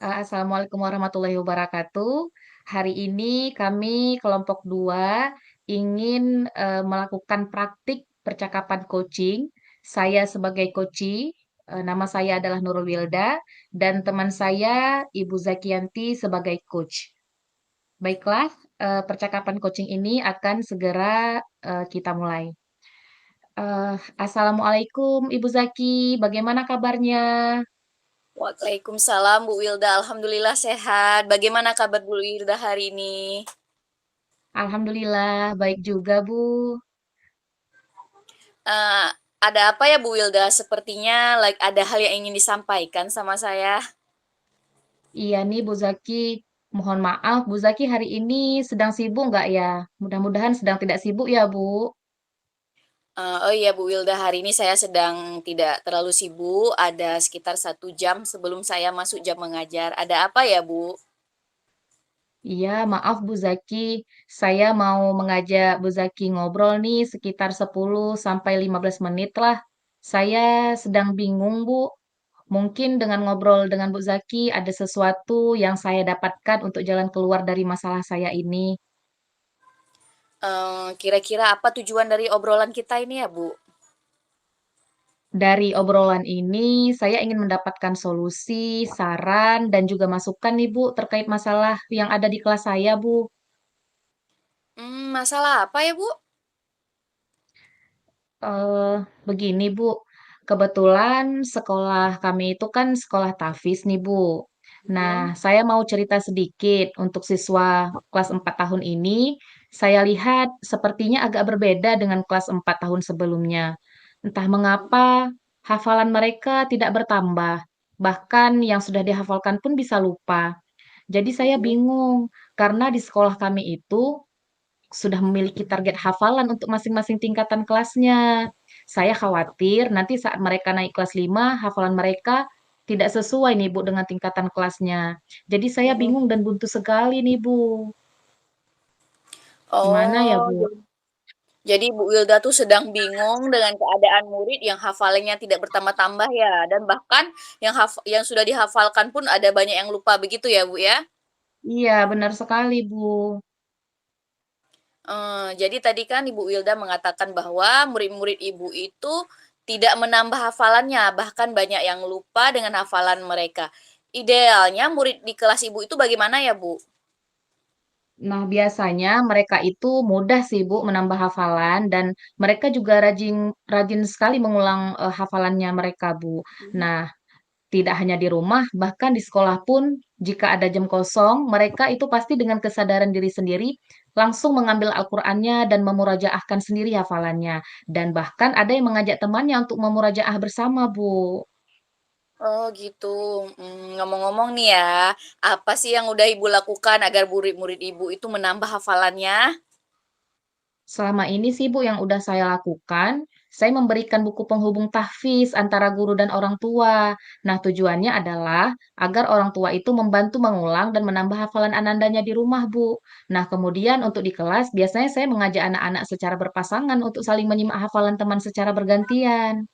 Assalamualaikum warahmatullahi wabarakatuh. Hari ini kami kelompok 2 ingin melakukan praktik percakapan coaching. Saya sebagai coachee, nama saya adalah Nurul Wilda, dan teman saya Ibu Zakianti sebagai coach. Baiklah, percakapan coaching ini akan segera kita mulai. Assalamualaikum Ibu Zaki, bagaimana kabarnya? Waalaikumsalam Bu Wilda, Alhamdulillah sehat. Bagaimana kabar Bu Wilda hari ini? Alhamdulillah, baik juga Bu. Eh, ada apa ya Bu Wilda? Sepertinya ada hal yang ingin disampaikan sama saya. Iya nih Bu Zaki, mohon maaf Bu Zaki hari ini sedang sibuk nggak ya? Mudah-mudahan sedang tidak sibuk ya Bu. Oh iya Bu Wilda, hari ini saya sedang tidak terlalu sibuk. Ada sekitar 1 jam sebelum saya masuk jam mengajar. Ada apa ya Bu? Iya maaf Bu Zaki, saya mau mengajak Bu Zaki ngobrol nih sekitar 10 sampai 15 menit lah. Saya sedang bingung Bu, mungkin dengan ngobrol dengan Bu Zaki ada sesuatu yang saya dapatkan untuk jalan keluar dari masalah saya ini. Kira-kira apa tujuan dari obrolan kita ini ya Bu? Dari obrolan ini, saya ingin mendapatkan solusi, saran, dan juga masukan nih, Bu, terkait masalah yang ada di kelas saya, Bu. Masalah apa ya Bu? Eh, Begini, Bu. Kebetulan sekolah kami itu kan sekolah Tafis nih, Bu. Nah, Hmm. saya mau cerita sedikit untuk siswa kelas 4 tahun ini. Saya lihat sepertinya agak berbeda dengan kelas 4 tahun sebelumnya. Entah mengapa hafalan mereka tidak bertambah. Bahkan yang sudah dihafalkan pun bisa lupa. Jadi saya bingung karena di sekolah kami itu sudah memiliki target hafalan untuk masing-masing tingkatan kelasnya. Saya khawatir nanti saat mereka naik kelas 5, hafalan mereka tidak sesuai nih Bu dengan tingkatan kelasnya. Jadi saya Mm-mm. bingung dan buntu sekali nih Bu. Gimana ya Oh, Bu? jadi Bu Wilda tuh sedang bingung dengan keadaan murid yang hafalannya tidak bertambah-tambah ya, dan bahkan yang sudah dihafalkan pun ada banyak yang lupa begitu ya Bu ya. Iya, benar sekali Bu. Jadi tadi kan Ibu Wilda mengatakan bahwa murid-murid Ibu itu tidak menambah hafalannya, bahkan banyak yang lupa dengan hafalan mereka. Idealnya murid di kelas Ibu itu bagaimana ya Bu? Nah, biasanya mereka itu mudah sih Bu menambah hafalan dan mereka juga rajin rajin sekali mengulang hafalannya mereka Bu. Nah, tidak hanya di rumah, bahkan di sekolah pun, jika ada jam kosong, mereka itu pasti dengan kesadaran diri sendiri langsung mengambil Al-Qur'annya dan memurajaahkan sendiri hafalannya. Dan bahkan ada yang mengajak temannya untuk memurajaah bersama, Bu. Oh gitu. Ngomong-ngomong nih ya, apa sih yang udah Ibu lakukan agar murid-murid Ibu itu menambah hafalannya? Selama ini sih, Bu, yang udah saya lakukan, saya memberikan buku penghubung tahfiz antara guru dan orang tua. Nah, tujuannya adalah agar orang tua itu membantu mengulang dan menambah hafalan anandanya di rumah, Bu. Nah, kemudian untuk di kelas, biasanya saya mengajak anak-anak secara berpasangan untuk saling menyimak hafalan teman secara bergantian.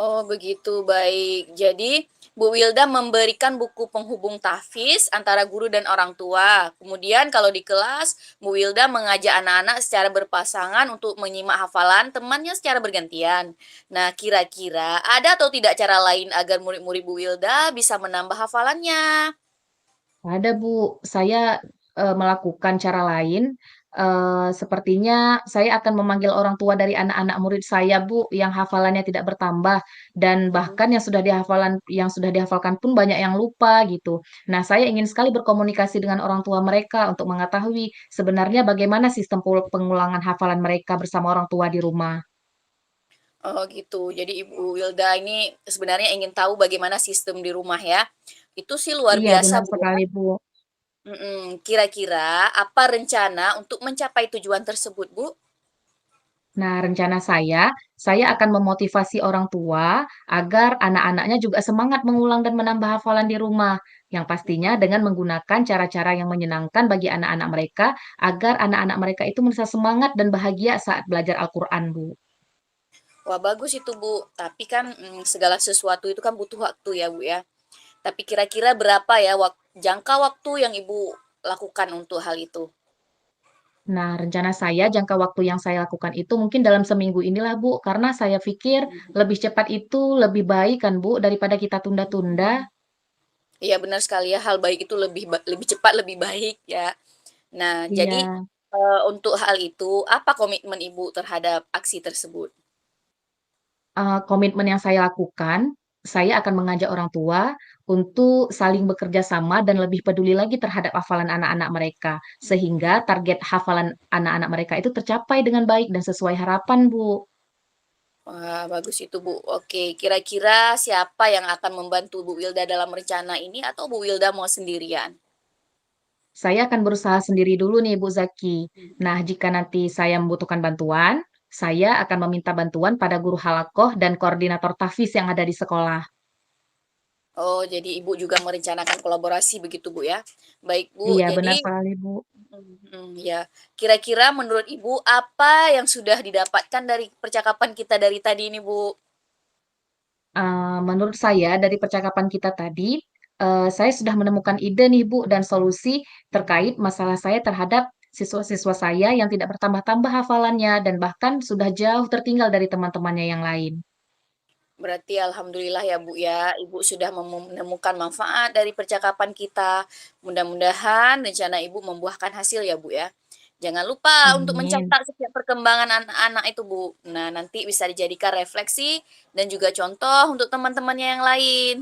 Oh, begitu, baik. Jadi, Bu Wilda memberikan buku penghubung tahfiz antara guru dan orang tua. Kemudian kalau di kelas, Bu Wilda mengajak anak-anak secara berpasangan untuk menyimak hafalan temannya secara bergantian. Nah, kira-kira ada atau tidak cara lain agar murid-murid Bu Wilda bisa menambah hafalannya? Ada, Bu. Saya melakukan cara lain. Sepertinya saya akan memanggil orang tua dari anak-anak murid saya, Bu, yang hafalannya tidak bertambah dan Mhm. bahkan yang sudah dihafalkan pun banyak yang lupa gitu. Nah, saya ingin sekali berkomunikasi dengan orang tua mereka untuk mengetahui sebenarnya bagaimana sistem pengulangan hafalan mereka bersama orang tua di rumah. Oh gitu. Jadi Ibu Wilda ini sebenarnya ingin tahu bagaimana sistem di rumah ya. Itu sih luar Iya, biasa, benar Bu ya. sekali, Bu. Kira-kira apa rencana untuk mencapai tujuan tersebut, Bu? Nah, rencana saya akan memotivasi orang tua agar anak-anaknya juga semangat mengulang dan menambah hafalan di rumah. Yang pastinya dengan menggunakan cara-cara yang menyenangkan bagi anak-anak mereka, agar anak-anak mereka itu merasa semangat dan bahagia saat belajar Al-Quran, Bu. Wah, bagus itu, Bu. Tapi kan segala sesuatu itu kan butuh waktu ya, Bu ya. Tapi kira-kira berapa ya jangka waktu yang Ibu lakukan untuk hal itu? Nah, rencana saya jangka waktu yang saya lakukan itu mungkin dalam seminggu inilah, Bu, karena saya pikir lebih cepat itu lebih baik kan, Bu, daripada kita tunda-tunda. Iya benar sekali ya, hal baik itu lebih cepat lebih baik ya. Nah, jadi, Iya. untuk hal itu, apa komitmen Ibu terhadap aksi tersebut? Komitmen yang saya lakukan, saya akan mengajak orang tua untuk saling bekerja sama dan lebih peduli lagi terhadap hafalan anak-anak mereka, sehingga target hafalan anak-anak mereka itu tercapai dengan baik dan sesuai harapan, Bu. Wah, bagus itu, Bu. Oke, kira-kira siapa yang akan membantu Bu Wilda dalam rencana ini atau Bu Wilda mau sendirian? Saya akan berusaha sendiri dulu nih, Bu Zaki. Nah, Mhm. jika nanti saya membutuhkan bantuan, saya akan meminta bantuan pada guru halakoh dan koordinator tahfiz yang ada di sekolah. Oh, jadi Ibu juga merencanakan kolaborasi begitu, Bu, ya? Baik, Bu. Iya, benar Jadi sekali, Bu. ya. Kira-kira menurut Ibu apa yang sudah didapatkan dari percakapan kita dari tadi ini, Bu? Menurut saya dari percakapan kita tadi, saya sudah menemukan ide nih, Bu, dan solusi terkait masalah saya terhadap siswa-siswa saya yang tidak bertambah-tambah hafalannya dan bahkan sudah jauh tertinggal dari teman-temannya yang lain. Berarti alhamdulillah ya Bu ya, Ibu sudah menemukan manfaat dari percakapan kita. Mudah-mudahan rencana Ibu membuahkan hasil ya Bu ya. Jangan lupa untuk Amin. mencatat setiap perkembangan anak-anak itu Bu. Nah, nanti bisa dijadikan refleksi dan juga contoh untuk teman-temannya yang lain.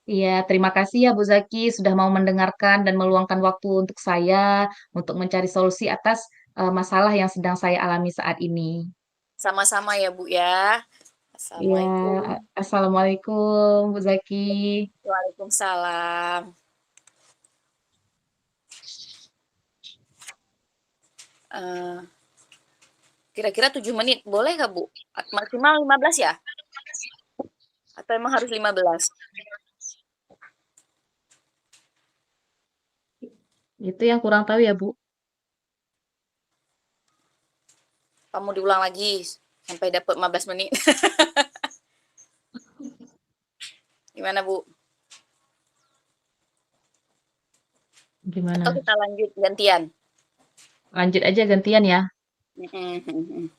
Iya, terima kasih ya Bu Zaki sudah mau mendengarkan dan meluangkan waktu untuk saya untuk mencari solusi atas masalah yang sedang saya alami saat ini. Sama-sama ya Bu ya. Iya, Assalamualaikum. Assalamualaikum Bu Zaki. Waalaikumsalam. Eh, Kira-kira 7 menit, boleh nggak Bu? Maksimal 15 ya? Atau emang harus 15? Itu yang kurang tahu ya Bu. Kamu diulang lagi sampai dapat 15 menit. Gimana, Bu? Atau Gimana? kita lanjut gantian? Lanjut aja gantian ya. Mhm.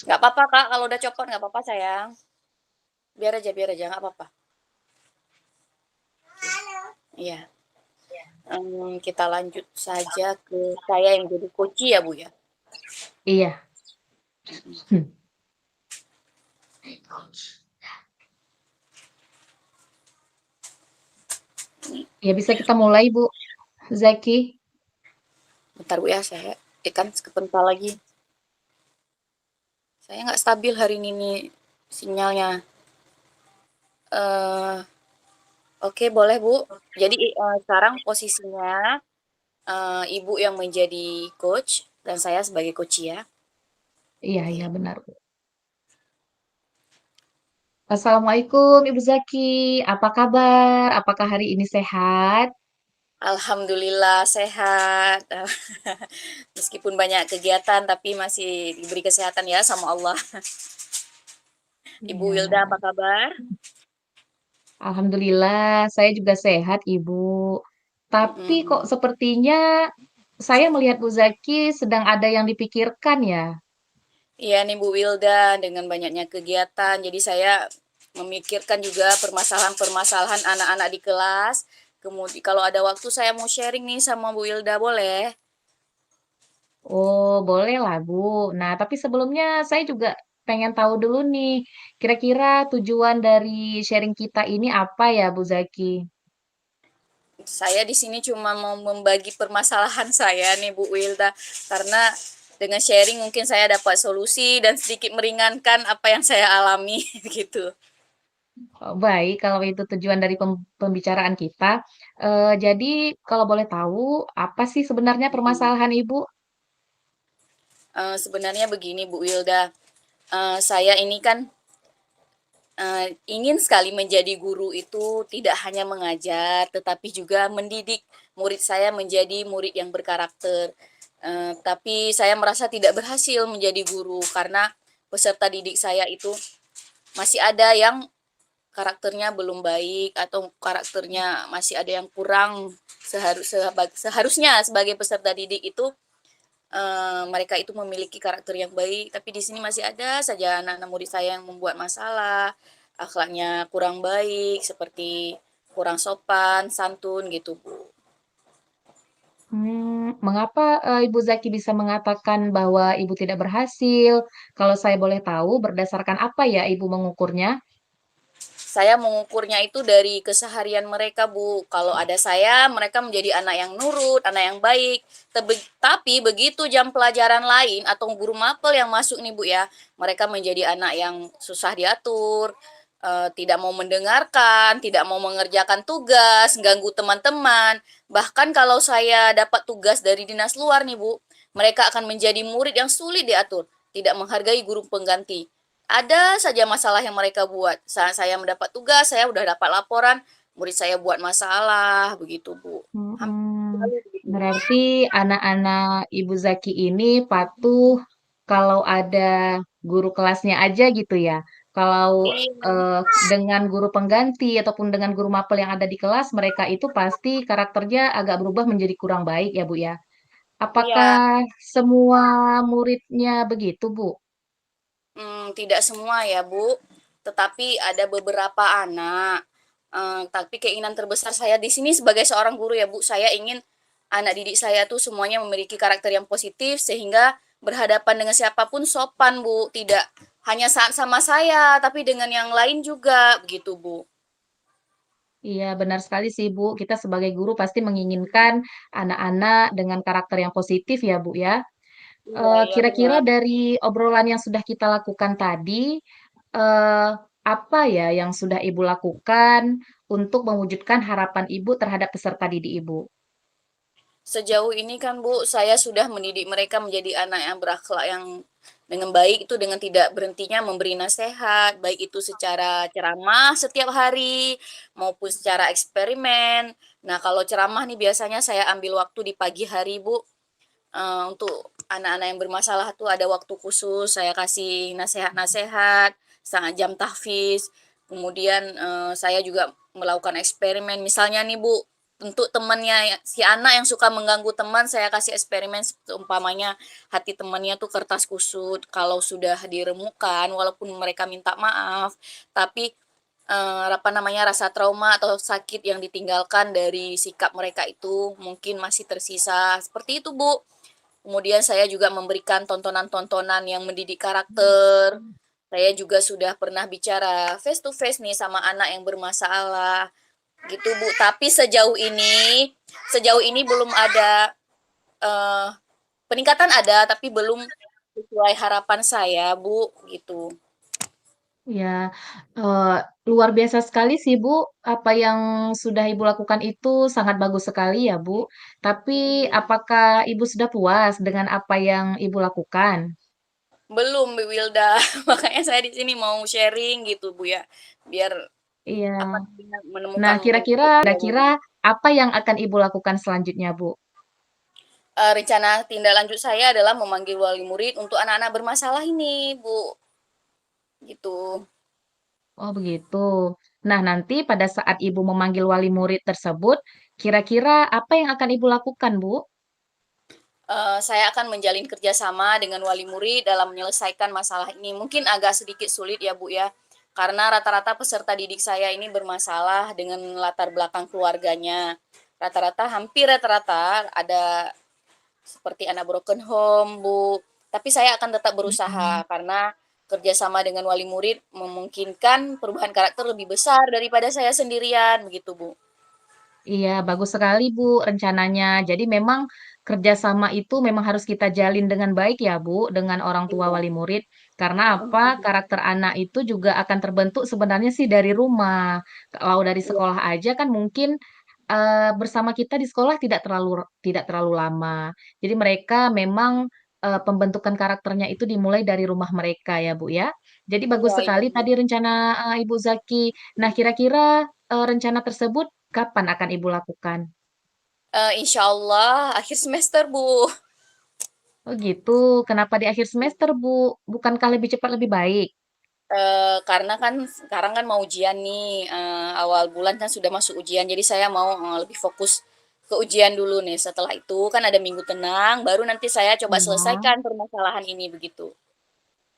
Nggak apa-apa, Kak, kalau udah copot nggak apa-apa, sayang. Biar aja, nggak apa-apa. Iya. Kita lanjut saja ke saya yang jadi koci ya, Bu, ya? Iya. Hmm. Ya bisa kita mulai Bu Zaki. Bentar, Bu, ya, saya ikan kepental lagi. Saya nggak stabil hari ini nih sinyalnya. Eh, oke, boleh, Bu. Jadi, sekarang posisinya, Ibu yang menjadi coach dan saya sebagai coach ya. Iya, Oke. iya benar Bu. Assalamualaikum Ibu Zaki. Apa kabar? Apakah hari ini sehat? Alhamdulillah sehat. Meskipun banyak kegiatan tapi masih diberi kesehatan ya sama Allah. Ibu Wilda Iya. apa kabar? Alhamdulillah, saya juga sehat, Ibu. Tapi kok Mhm. sepertinya saya melihat Bu Zaki sedang ada yang dipikirkan ya. Iya nih Bu Wilda dengan banyaknya kegiatan jadi saya memikirkan juga permasalahan-permasalahan anak-anak di kelas. Kemudian kalau ada waktu saya mau sharing nih sama Bu Wilda boleh? Oh, boleh lah, Bu. Nah, tapi sebelumnya saya juga pengen tahu dulu nih, kira-kira tujuan dari sharing kita ini apa ya, Bu Zaki? Saya di sini cuma mau membagi permasalahan saya nih Bu Wilda karena dengan sharing mungkin saya dapat solusi dan sedikit meringankan apa yang saya alami gitu. Oh, baik, kalau itu tujuan dari pembicaraan kita. Jadi, kalau boleh tahu, apa sih sebenarnya permasalahan Ibu? Sebenarnya begini Bu Wilda, saya ini kan ingin sekali menjadi guru itu tidak hanya mengajar tetapi juga mendidik murid saya menjadi murid yang berkarakter. Tapi saya merasa tidak berhasil menjadi guru karena peserta didik saya itu masih ada yang karakternya belum baik atau karakternya masih ada yang kurang, seharusnya sebagai peserta didik itu mereka itu memiliki karakter yang baik, tapi di sini masih ada saja anak-anak murid saya yang membuat masalah, akhlaknya kurang baik, seperti kurang sopan, santun gitu, Bu. Mengapa Ibu Zaki bisa mengatakan bahwa Ibu tidak berhasil? Kalau saya boleh tahu, berdasarkan apa ya Ibu mengukurnya? Saya mengukurnya itu dari keseharian mereka, Bu. Kalau ada saya, mereka menjadi anak yang nurut, anak yang baik. Tapi begitu jam pelajaran lain atau guru mapel yang masuk nih, Bu ya, mereka menjadi anak yang susah diatur, tidak mau mendengarkan, tidak mau mengerjakan tugas, ganggu teman-teman. Bahkan kalau saya dapat tugas dari dinas luar nih, Bu, mereka akan menjadi murid yang sulit diatur, tidak menghargai guru pengganti. Ada saja masalah yang mereka buat. Saat saya mendapat tugas, saya udah dapat laporan, murid saya buat masalah, begitu, Bu. Hampir Hmm, selalu begitu. berarti anak-anak Ibu Zaki ini patuh kalau ada guru kelasnya aja gitu ya. Kalau Iya, eh, dengan guru pengganti ataupun dengan guru mapel yang ada di kelas, mereka itu pasti karakternya agak berubah menjadi kurang baik ya Bu ya. iya. Apakah semua muridnya begitu Bu? Tidak semua ya, Bu. Tetapi ada beberapa anak. Tapi keinginan terbesar saya di sini sebagai seorang guru ya, Bu, saya ingin anak didik saya tuh semuanya memiliki karakter yang positif sehingga berhadapan dengan siapapun sopan, Bu. Tidak hanya saat sama saya, tapi dengan yang lain juga, begitu, Bu. Iya, benar sekali sih, Bu. Kita sebagai guru pasti menginginkan anak-anak dengan karakter yang positif ya, Bu ya. Iya, iya Kira-kira benar. dari obrolan yang sudah kita lakukan tadi, eh, apa ya yang sudah Ibu lakukan untuk mewujudkan harapan Ibu terhadap peserta didik Ibu? Sejauh ini kan Bu, saya sudah mendidik mereka menjadi anak yang berakhlak yang dengan baik itu dengan tidak berhentinya memberi nasihat, baik itu secara ceramah setiap hari maupun secara eksperimen. Nah, kalau ceramah nih biasanya saya ambil waktu di pagi hari, Bu. Untuk anak-anak yang bermasalah tuh ada waktu khusus, saya kasih nasihat-nasihat, setengah jam tahfiz. Kemudian saya juga melakukan eksperimen. Misalnya nih Bu, untuk temannya si anak yang suka mengganggu teman, saya kasih eksperimen umpamanya hati temannya tuh kertas kusut. Kalau sudah diremukan, walaupun mereka minta maaf, tapi apa namanya rasa trauma atau sakit yang ditinggalkan dari sikap mereka itu mungkin masih tersisa. Seperti itu, Bu. Kemudian saya juga memberikan tontonan-tontonan yang mendidik karakter. Saya juga sudah pernah bicara face to face nih sama anak yang bermasalah. Gitu, Bu. Tapi sejauh ini belum ada eh, peningkatan ada tapi belum sesuai harapan saya, Bu, gitu. Ya, eh, luar biasa sekali sih, Bu. Apa yang sudah Ibu lakukan itu sangat bagus sekali ya, Bu. Tapi apakah Ibu sudah puas dengan apa yang Ibu lakukan? Belum, Bu Wilda. Makanya saya di sini mau sharing gitu, Bu ya. Biar Iya. apa namanya Nah, menemukan kira-kira apa yang akan Ibu lakukan selanjutnya, Bu? rencana tindak lanjut saya adalah memanggil wali murid untuk anak-anak bermasalah ini, Bu. Gitu. Oh, begitu. Nah, nanti pada saat Ibu memanggil wali murid tersebut, kira-kira apa yang akan Ibu lakukan, Bu? Saya akan menjalin kerjasama dengan wali murid dalam menyelesaikan masalah ini. Mungkin agak sedikit sulit ya, Bu ya. Karena rata-rata peserta didik saya ini bermasalah dengan latar belakang keluarganya. Hampir rata-rata ada seperti anak broken home, Bu. Tapi saya akan tetap berusaha Mm-mm. karena kerjasama dengan wali murid memungkinkan perubahan karakter lebih besar daripada saya sendirian, begitu, Bu. Iya, bagus sekali Bu rencananya. Jadi memang kerjasama itu memang harus kita jalin dengan baik ya Bu, dengan orang tua Iya. wali murid. Karena apa? Karakter anak itu juga akan terbentuk sebenarnya sih dari rumah. Kalau dari Iya, sekolah aja kan mungkin bersama kita di sekolah tidak terlalu lama. Jadi mereka memang pembentukan karakternya itu dimulai dari rumah mereka ya Bu ya. Jadi bagus iya, iya. sekali tadi rencana Ibu Zaki. Nah, kira-kira rencana tersebut kapan akan Ibu lakukan? Insya Allah akhir semester, Bu. Oh gitu. Kenapa di akhir semester, Bu? Bukankah lebih cepat lebih baik? Karena kan sekarang kan mau ujian nih, awal bulan kan sudah masuk ujian, jadi saya mau, lebih fokus ke ujian dulu nih. Setelah itu kan ada minggu tenang, baru nanti saya coba Iya. selesaikan permasalahan ini, begitu.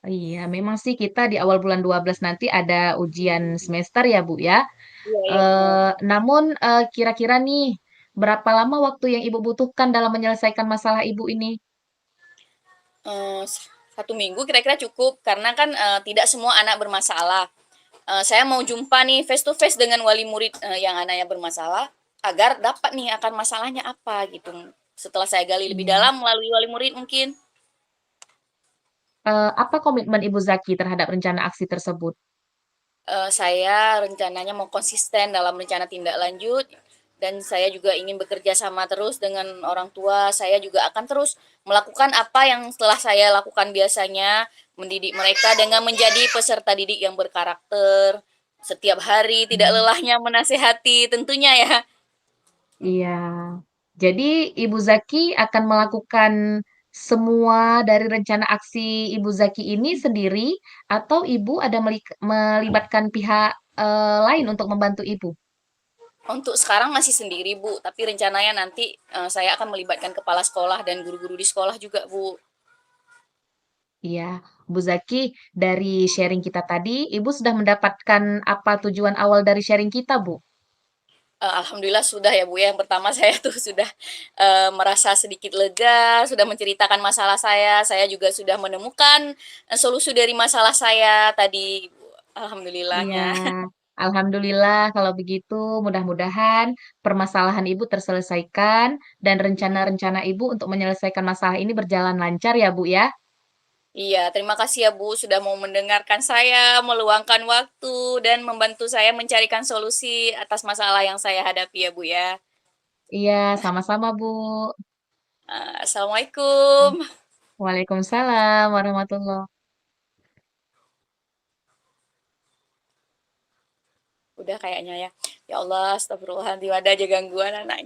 Iya, memang sih kita di awal bulan 12 nanti ada ujian semester ya, Bu, ya. Iya iya, benar. Namun, kira-kira nih, berapa lama waktu yang Ibu butuhkan dalam menyelesaikan masalah Ibu ini? 1 minggu kira-kira cukup, karena kan, tidak semua anak bermasalah. Saya mau jumpa nih face to face dengan wali murid, yang anaknya bermasalah, agar dapat nih akar masalahnya apa gitu. Setelah saya gali lebih Iya. dalam melalui wali murid mungkin. Apa komitmen Ibu Zaki terhadap rencana aksi tersebut? Saya rencananya mau konsisten dalam rencana tindak lanjut, dan saya juga ingin bekerja sama terus dengan orang tua. Saya juga akan terus melakukan apa yang telah saya lakukan biasanya, mendidik mereka dengan menjadi peserta didik yang berkarakter. Setiap hari tidak Mmm. lelahnya menasehati tentunya ya. Iya. Jadi Ibu Zaki akan melakukan semua dari rencana aksi Ibu Zaki ini sendiri atau Ibu ada melibatkan pihak, lain untuk membantu Ibu? Untuk sekarang masih sendiri, Bu, tapi rencananya nanti, saya akan melibatkan kepala sekolah dan guru-guru di sekolah juga, Bu. Iya, Bu Zaki, dari sharing kita tadi, Ibu sudah mendapatkan apa tujuan awal dari sharing kita, Bu? Alhamdulillah sudah ya, Bu, ya. Yang pertama saya tuh sudah, merasa sedikit lega, sudah menceritakan masalah saya juga sudah menemukan, solusi dari masalah saya tadi, Bu, Iya, alhamdulillahnya. alhamdulillah kalau begitu mudah-mudahan permasalahan Ibu terselesaikan dan rencana-rencana Ibu untuk menyelesaikan masalah ini berjalan lancar ya, Bu, ya. Iya, terima kasih ya, Bu, sudah mau mendengarkan saya, meluangkan waktu, dan membantu saya mencarikan solusi atas masalah yang saya hadapi ya, Bu, ya. Iya, sama-sama, Bu. Assalamualaikum. Waalaikumsalam warahmatullahi. Udah kayaknya ya. Ya Allah, astagfirullahaladzim, ada aja gangguan anak.